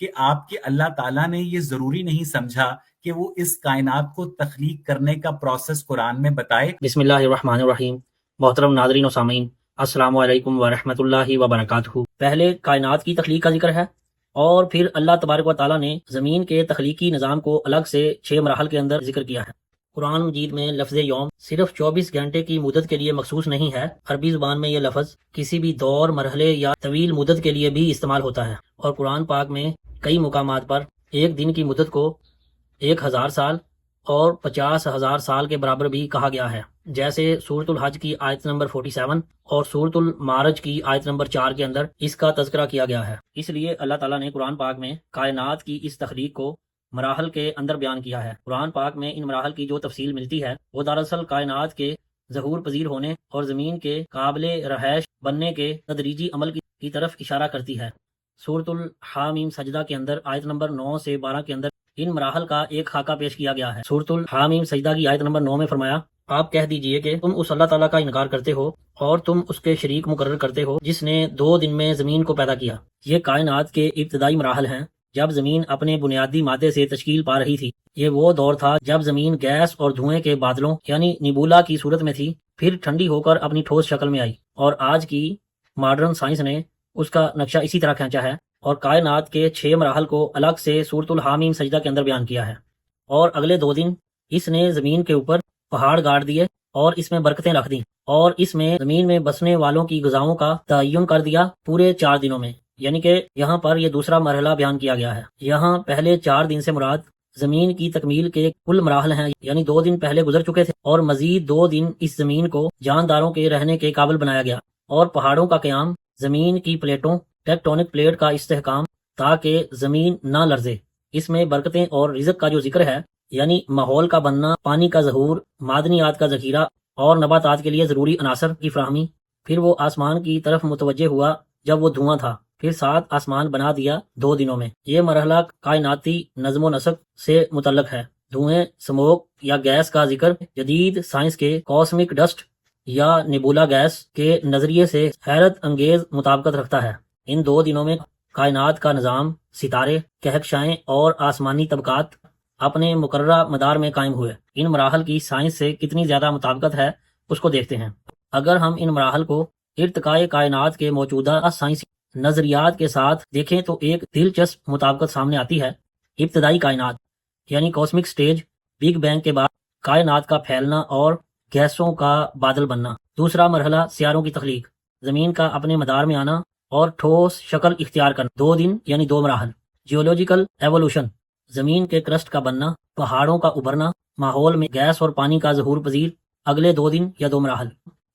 کہ آپ کے اللہ تعالیٰ نے یہ ضروری نہیں سمجھا کہ وہ اس کائنات کو تخلیق کرنے کا پروسیس قرآن میں بتائے؟ بسم اللہ الرحمن الرحیم۔ محترم ناظرین و سامعین، السلام علیکم ورحمۃ اللہ وبرکاتہ۔ پہلے کائنات کی تخلیق کا ذکر ہے اور پھر اللہ تبارک و تعالیٰ نے زمین کے تخلیقی نظام کو الگ سے 6 مراحل کے اندر ذکر کیا ہے۔ قرآن مجید میں لفظ یوم صرف 24 گھنٹے کی مدت کے لیے مخصوص نہیں ہے۔ عربی زبان میں یہ لفظ کسی بھی دور، مرحلے یا طویل مدت کے لیے بھی استعمال ہوتا ہے، اور قرآن پاک میں کئی مقامات پر ایک دن کی مدت کو 1000 سال اور 50,000 سال کے برابر بھی کہا گیا ہے، جیسے سورۃ الحج کی آیت نمبر 47 اور سورۃ المعارج کی آیت نمبر 4 کے اندر اس کا تذکرہ کیا گیا ہے۔ اس لیے اللہ تعالیٰ نے قرآن پاک میں کائنات کی اس تخلیق کو مراحل کے اندر بیان کیا ہے۔ قرآن پاک میں ان مراحل کی جو تفصیل ملتی ہے وہ دراصل کائنات کے ظہور پذیر ہونے اور زمین کے قابل رہائش بننے کے تدریجی عمل کی طرف اشارہ کرتی ہے۔ سورۃ الحامیم سجدہ کے اندر آیت نمبر 9 سے 12 کے اندر ان مراحل کا ایک خاکہ پیش کیا گیا ہے۔ سورۃ الحامیم سجدہ کی آیت نمبر 9 میں فرمایا، آپ کہہ دیجئے کہ تم اس اللہ تعالیٰ کا انکار کرتے ہو اور تم اس کے شریک مقرر کرتے ہو جس نے 2 دن میں زمین کو پیدا کیا۔ یہ کائنات کے ابتدائی مراحل ہیں جب زمین اپنے بنیادی مادے سے تشکیل پا رہی تھی۔ یہ وہ دور تھا جب زمین گیس اور دھوئیں کے بادلوں یعنی نیبولا کی صورت میں تھی، پھر ٹھنڈی ہو کر اپنی ٹھوس شکل میں آئی، اور آج کی ماڈرن سائنس نے اس کا نقشہ اسی طرح کھینچا ہے اور کائنات کے 6 مراحل کو الگ سے سورۃ الحامیم سجدہ کے اندر بیان کیا ہے۔ اور اگلے 2 دن اس نے زمین کے اوپر پہاڑ گاڑ دیے اور اس میں برکتیں رکھ دیں، اور اس میں زمین میں بسنے والوں کی غذاؤں کا تعین کر دیا پورے 4 دنوں میں، یعنی کہ یہاں پر یہ دوسرا مرحلہ بیان کیا گیا ہے۔ یہاں پہلے 4 دن سے مراد زمین کی تکمیل کے کل مراحل ہیں، یعنی 2 دن پہلے گزر چکے تھے اور مزید 2 دن اس زمین کو جانداروں کے رہنے کے قابل بنایا گیا، اور پہاڑوں کا قیام، زمین کی پلیٹوں، ٹیکٹونک پلیٹ کا استحکام تاکہ زمین نہ لرزے۔ اس میں برکتیں اور رزق کا جو ذکر ہے، یعنی ماحول کا بننا، پانی کا ظہور، معدنیات کا ذخیرہ اور نباتات کے لیے ضروری عناصر کی فراہمی۔ پھر وہ آسمان کی طرف متوجہ ہوا جب وہ دھواں تھا، پھر 7 آسمان بنا دیا 2 دنوں میں۔ یہ مرحلہ کائناتی نظم و نسق سے متعلق ہے۔ دھوئیں، سموک یا گیس کا ذکر جدید سائنس کے کاسمک ڈسٹ یا نیبولا گیس کے نظریے سے حیرت انگیز مطابقت رکھتا ہے۔ ان 2 دنوں میں کائنات کا نظام، ستارے، کہکشائیں اور آسمانی طبقات اپنے مقررہ مدار میں قائم ہوئے۔ ان مراحل کی سائنس سے کتنی زیادہ مطابقت ہے اس کو دیکھتے ہیں۔ اگر ہم ان مراحل کو ارتقاء کائنات کے موجودہ سائنسی نظریات کے ساتھ دیکھیں تو ایک دلچسپ مطابقت سامنے آتی ہے۔ ابتدائی کائنات یعنی کاسمک سٹیج، بگ بینگ کے بعد کائنات کا پھیلنا اور گیسوں کا بادل بننا۔ دوسرا مرحلہ سیاروں کی تخلیق، زمین کا اپنے مدار میں آنا اور ٹھوس شکل اختیار کرنا، 2 دن یعنی 2 مراحل۔ جیولوجیکل ایوولوشن، زمین کے کرسٹ کا بننا، پہاڑوں کا ابھرنا، ماحول میں گیس اور پانی کا ظہور پذیر، اگلے 2 دن یا 2 مراحل۔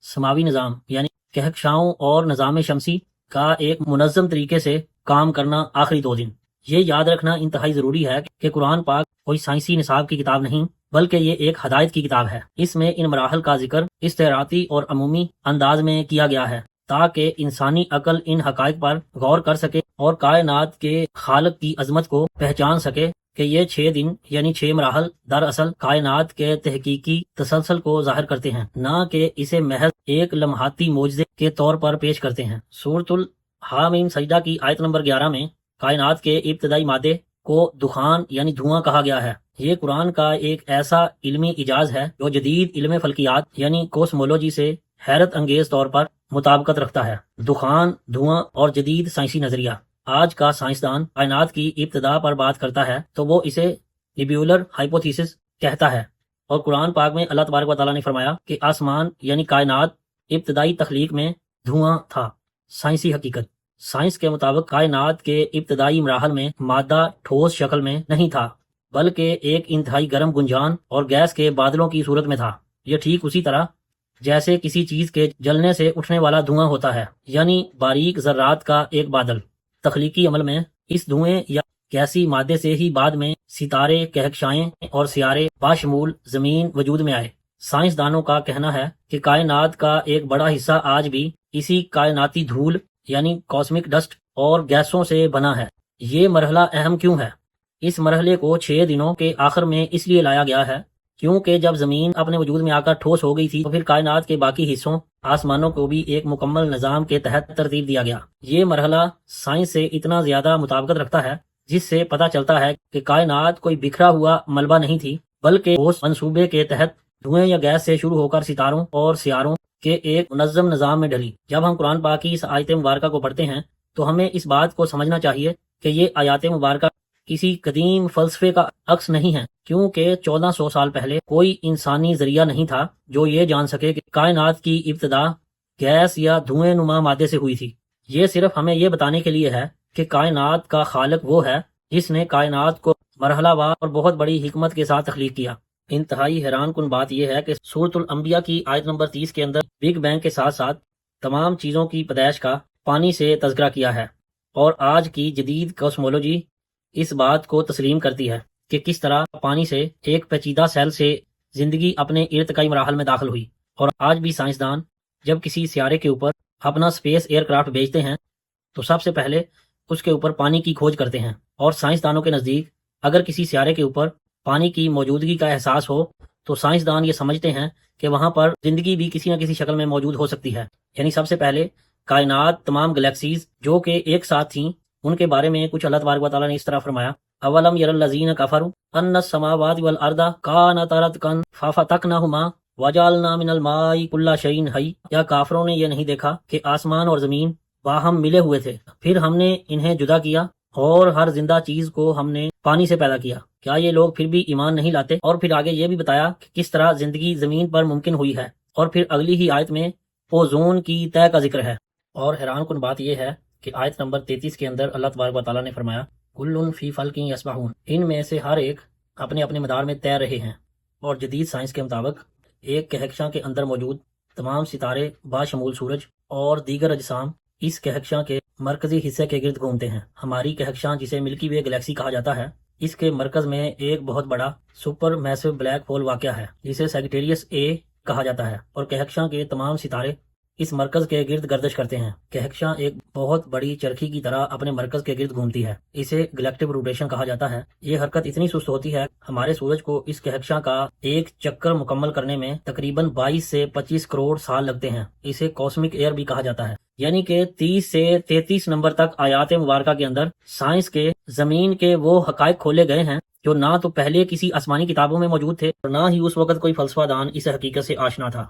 سماوی نظام یعنی کہکشاؤں اور نظام شمسی کا ایک منظم طریقے سے کام کرنا، آخری 2 دن۔ یہ یاد رکھنا انتہائی ضروری ہے کہ قرآن پاک کوئی سائنسی نصاب کی کتاب نہیں، بلکہ یہ ایک ہدایت کی کتاب ہے۔ اس میں ان مراحل کا ذکر استعاراتی اور عمومی انداز میں کیا گیا ہے تاکہ انسانی عقل ان حقائق پر غور کر سکے اور کائنات کے خالق کی عظمت کو پہچان سکے کہ یہ 6 دن یعنی 6 مراحل دراصل کائنات کے تحقیقی تسلسل کو ظاہر کرتے ہیں، نہ کہ اسے محض ایک لمحاتی معجزے کے طور پر پیش کرتے ہیں۔ سورۃ الحامیم سجدہ کی آیت نمبر 11 میں کائنات کے ابتدائی مادے کو دخان یعنی دھواں کہا گیا ہے۔ یہ قرآن کا ایک ایسا علمی اعجاز ہے جو جدید علم فلکیات یعنی کوسمولوجی سے حیرت انگیز طور پر مطابقت رکھتا ہے۔ دخان، دھواں اور جدید سائنسی نظریہ۔ آج کا سائنسدان کائنات کی ابتدا پر بات کرتا ہے تو وہ اسے نیبیولر ہائپوتھیسس کہتا ہے، اور قرآن پاک میں اللہ تبارک و تعالیٰ نے فرمایا کہ آسمان یعنی کائنات ابتدائی تخلیق میں دھواں تھا۔ سائنسی حقیقت، سائنس کے مطابق کائنات کے ابتدائی مراحل میں مادہ ٹھوس شکل میں نہیں تھا، بلکہ ایک انتہائی گرم گنجان اور گیس کے بادلوں کی صورت میں تھا۔ یہ ٹھیک اسی طرح جیسے کسی چیز کے جلنے سے اٹھنے والا دھواں ہوتا ہے، یعنی باریک ذرات کا ایک بادل۔ تخلیقی عمل میں اس دھوئیں یا گیسی مادے سے ہی بعد میں ستارے، کہکشائیں اور سیارے باشمول زمین وجود میں آئے۔ سائنسدانوں کا کہنا ہے کہ کائنات کا ایک بڑا حصہ آج بھی اسی کائناتی دھول یعنی کاسمک ڈسٹ اور گیسوں سے بنا ہے۔ یہ مرحلہ اہم کیوں ہے؟ اس مرحلے کو 6 دنوں کے آخر میں اس لیے لایا گیا ہے کیونکہ جب زمین اپنے وجود میں آ کر ٹھوس ہو گئی تھی تو پھر کائنات کے باقی حصوں، آسمانوں کو بھی ایک مکمل نظام کے تحت ترتیب دیا گیا۔ یہ مرحلہ سائنس سے اتنا زیادہ مطابقت رکھتا ہے جس سے پتہ چلتا ہے کہ کائنات کوئی بکھرا ہوا ملبہ نہیں تھی، بلکہ اس منصوبے کے تحت دھوئیں یا گیس سے شروع ہو کر ستاروں اور سیاروں کے ایک منظم نظام میں ڈھلی۔ جب ہم قرآن پاک کی اس آیت مبارکہ کو پڑھتے ہیں تو ہمیں اس بات کو سمجھنا چاہیے کہ یہ آیات مبارکہ کسی قدیم فلسفے کا عکس نہیں ہے، کیونکہ 1400 سال پہلے کوئی انسانی ذریعہ نہیں تھا جو یہ جان سکے کہ کائنات کی ابتدا گیس یا دھوئیں نما مادے سے ہوئی تھی۔ یہ صرف ہمیں یہ بتانے کے لیے ہے کہ کائنات کا خالق وہ ہے جس نے کائنات کو مرحلہ وار اور بہت بڑی حکمت کے ساتھ تخلیق کیا۔ انتہائی حیران کن بات یہ ہے کہ سورۃ الانبیاء کی آیت نمبر 30 کے اندر بگ بینگ کے ساتھ ساتھ تمام چیزوں کی پیدائش کا پانی سے تذکرہ کیا ہے، اور آج کی جدید کاسمولوجی اس بات کو تسلیم کرتی ہے کہ کس طرح پانی سے ایک پیچیدہ سیل سے زندگی اپنے ارتقائی مراحل میں داخل ہوئی۔ اور آج بھی سائنسدان جب کسی سیارے کے اوپر اپنا اسپیس ایئر کرافٹ بھیجتے ہیں تو سب سے پہلے اس کے اوپر پانی کی کھوج کرتے ہیں، اور سائنسدانوں کے نزدیک اگر کسی سیارے کے اوپر پانی کی موجودگی کا احساس ہو تو سائنسدان یہ سمجھتے ہیں کہ وہاں پر زندگی بھی کسی نہ کسی شکل میں موجود ہو سکتی ہے۔ یعنی سب سے پہلے کائنات، تمام گلیکسیز جو کہ ایک ساتھ تھیں، ان کے بارے میں کچھ اللہ تبارک و تعالیٰ نے اس طرح فرمایا، اولم یر الذین کفروا ان السماوات والارض کانتا رتقا ففتقناہما وجعلنا من الماء کل شیء حی۔ کیا کافروں نے یہ نہیں دیکھا کہ آسمان اور زمین باہم ملے ہوئے تھے، پھر ہم نے انہیں جدا کیا اور ہر زندہ چیز کو ہم نے پانی سے پیدا کیا؟ کیا یہ لوگ پھر بھی ایمان نہیں لاتے؟ اور پھر آگے یہ بھی بتایا کہ کس طرح زندگی زمین پر ممکن ہوئی ہے، اور پھر اگلی ہی آیت میں اوزون کی طے کا ذکر ہے۔ اور حیران کن بات یہ ہے کہ آیت نمبر 33 کے اندر اللہ تبارک و تعالیٰ نے فرمایا، کل فی فلک یسبحون، ان میں سے ہر ایک اپنے اپنے مدار میں تیر رہے ہیں۔ اور جدید سائنس کے مطابق ایک کہکشاں کے اندر موجود تمام ستارے باشمول سورج اور دیگر اجسام اس کہکشاں کے مرکزی حصے کے گرد گھومتے ہیں۔ ہماری کہکشاں جسے ملکی وے گلیکسی کہا جاتا ہے، اس کے مرکز میں ایک بہت بڑا سپر میسو بلیک ہول واقع ہے جسے سیگیٹیریس اے کہا جاتا ہے، اور کہکشاں کے تمام ستارے اس مرکز کے گرد گردش کرتے ہیں۔ کہکشاں ایک بہت بڑی چرخی کی طرح اپنے مرکز کے گرد گھومتی ہے، اسے گلیکٹک روٹیشن کہا جاتا ہے۔ یہ حرکت اتنی سست ہوتی ہے، ہمارے سورج کو اس کہکشاں کا ایک چکر مکمل کرنے میں تقریباً 22 سے 25 کروڑ سال لگتے ہیں۔ اسے کاسمک ایئر بھی کہا جاتا ہے۔ یعنی کہ 30 سے 33 نمبر تک آیات مبارکہ کے اندر سائنس کے زمین کے وہ حقائق کھولے گئے ہیں جو نہ تو پہلے کسی آسمانی کتابوں میں موجود تھے اور نہ ہی اس وقت کوئی فلسفہ دان اس حقیقت سے آشنا تھا۔